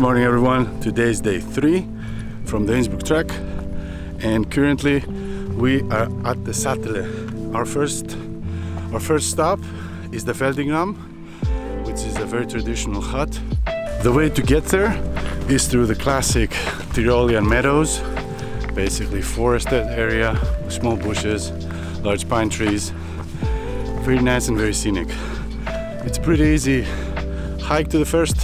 morning everyone. Today is day 3 from the Innsbruck Trek and currently we are at the Sattele. Our first stop is the Feldringalm, which is a very traditional hut. The way to get there is through the classic Tyrolean meadows, basically forested area, small bushes, large pine trees, very nice and very scenic. It's a pretty easy hike to the first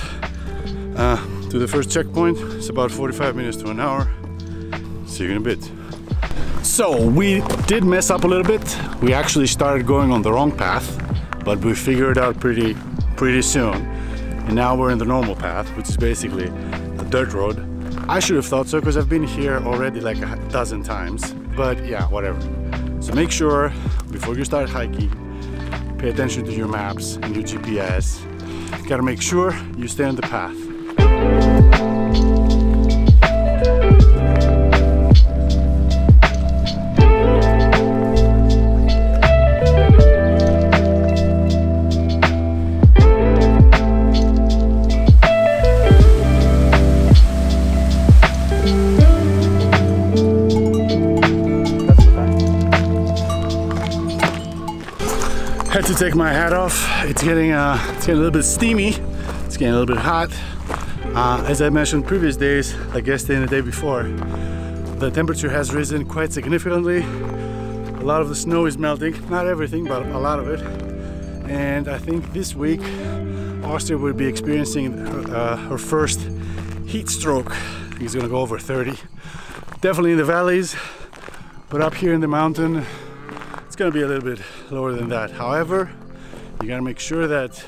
checkpoint. It's about 45 minutes to an hour. See you in a bit. So we did mess up a little bit. We actually started going on the wrong path, but we figured it out pretty soon. And now we're in the normal path, which is basically a dirt road. I should have thought so because I've been here already like a dozen times, but yeah, whatever. So make sure before you start hiking, pay attention to your maps and your GPS. You gotta make sure you stay on the path. Had to take my hat off. It's getting a little bit steamy. It's getting a little bit hot. As I mentioned previous days, like yesterday and the day before, the temperature has risen quite significantly. A lot of the snow is melting, not everything, but a lot of it. And I think this week Austria will be experiencing her first heat stroke. I think it's gonna go over 30. Definitely in the valleys, but up here in the mountain, it's gonna be a little bit lower than that. However, you gotta make sure that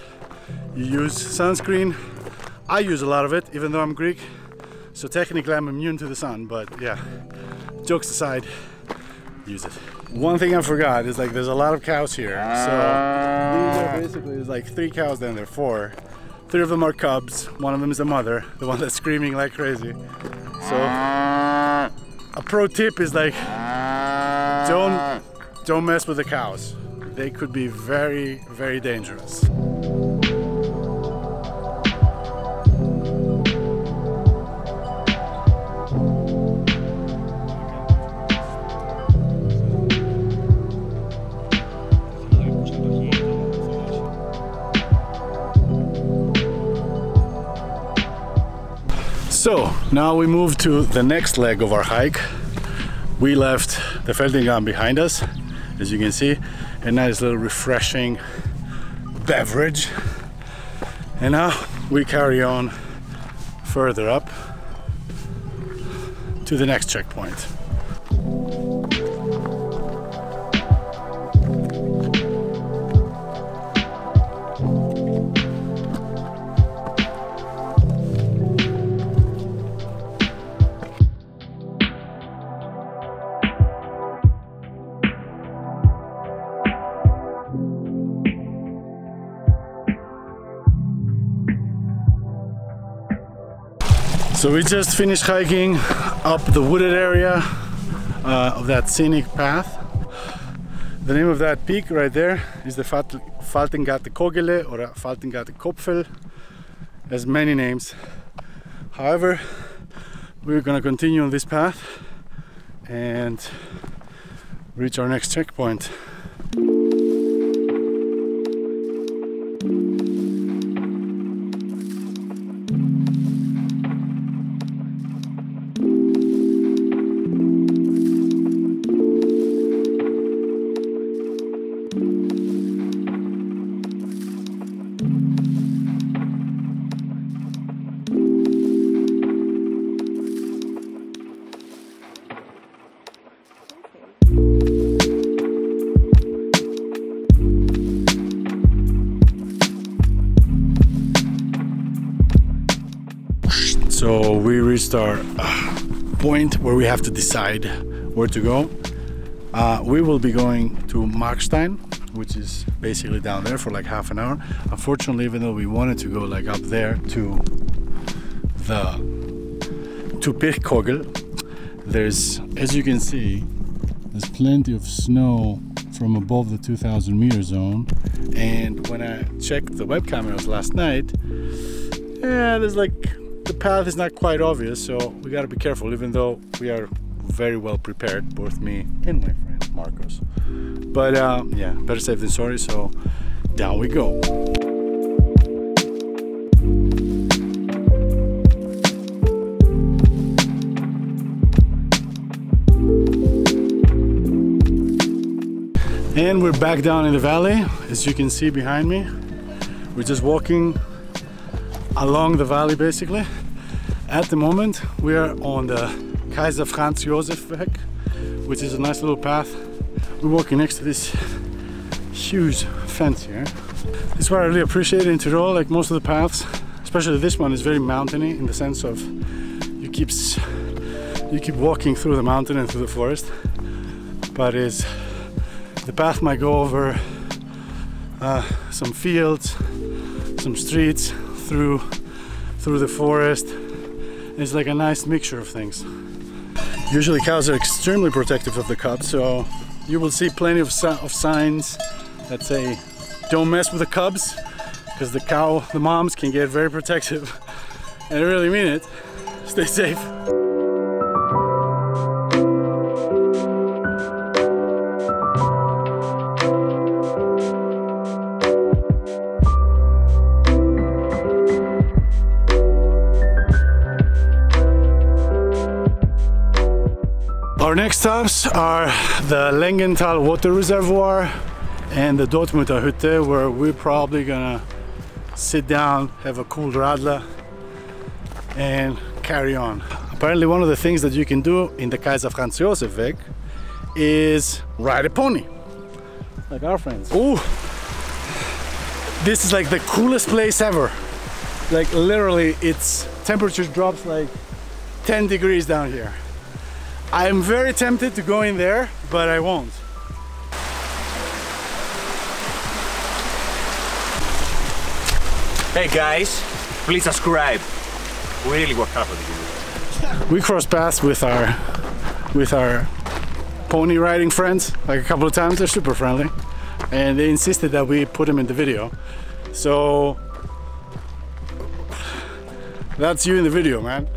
you use sunscreen. I use a lot of it, even though I'm Greek, so technically I'm immune to the sun, but yeah, jokes aside, use it. One thing I forgot is like there's a lot of cows here, so these are basically, there's like 3 cows down there, 4. 3 of them are cubs, one of them is the mother, the one that's screaming like crazy. So a pro tip is like, don't mess with the cows. They could be very, very dangerous. So now we move to the next leg of our hike. We left the Feldringalm behind us, as you can see, a nice little refreshing beverage. And now we carry on further up to the next checkpoint. So we just finished hiking up the wooded area of that scenic path. The name of that peak right there is the Faltengate Kogele or Faltengate Kopfel. It has many names. However, we're gonna continue on this path and reach our next checkpoint. So we reached our point where we have to decide where to go. We will be going to Marlstein, which is basically down there for like half an hour. Unfortunately, even though we wanted to go like up there to Pirkkogel, there's, as you can see, there's plenty of snow from above the 2000 meter zone, and when I checked the web cameras last night, yeah, there's like the path is not quite obvious, so we gotta be careful, even though we are very well prepared, both me and my friend Marcos. But yeah, better safe than sorry, so down we go. And we're back down in the valley, as you can see behind me. We're just walking along the valley basically. At the moment we are on the Kaiser Franz Josef Weg, which is a nice little path. We're walking next to this huge fence here. This is what I really appreciate in Tyrol. Like most of the paths, especially this one, is very mountainy in the sense of you keep walking through the mountain and through the forest, but the path might go over some fields, some streets, through the forest. It's like a nice mixture of things. Usually cows are extremely protective of the cubs, so you will see plenty of signs that say don't mess with the cubs, because the moms can get very protective. And I really mean it. Stay safe. Our next stops are the Langenthal water reservoir and the Dortmunder Hütte, where we're probably gonna sit down, have a cool radler and carry on. Apparently one of the things that you can do in the Kaiser Franz Josef Weg is ride a pony, like our friends. Ooh, this is like the coolest place ever. Like literally, its temperature drops like 10 degrees down here. I'm very tempted to go in there, but I won't. Hey guys, please subscribe. We really work hard for the video. We crossed paths with our pony riding friends like a couple of times. They're super friendly, and they insisted that we put them in the video. So that's you in the video, man.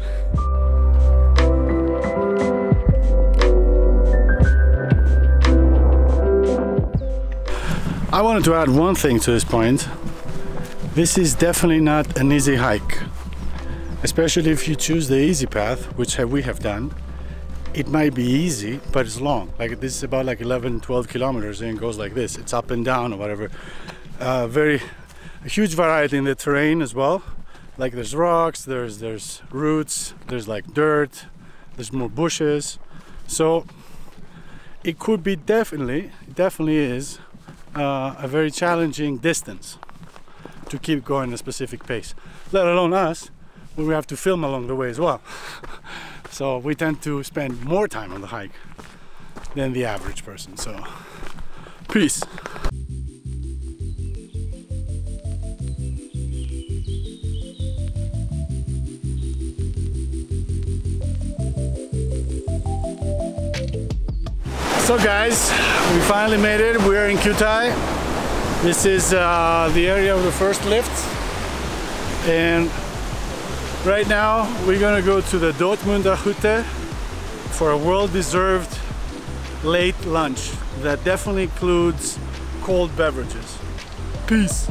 I wanted to add one thing to this point. This is definitely not an easy hike, especially if you choose the easy path, which we have done. It might be easy, but it's long. Like this is about like 11-12 kilometers, and it goes like this. It's up and down or whatever. A huge variety in the terrain as well. Like there's rocks, there's roots, there's like dirt, there's more bushes. So it could be definitely is a very challenging distance to keep going a specific pace, let alone us, when we have to film along the way as well. So we tend to spend more time on the hike than the average person. So peace. So guys, we finally made it. We're in Kühtai. This is the area of the first lift, and right now we're gonna go to the Dortmunder Hütte for a well-deserved late lunch that definitely includes cold beverages. Peace.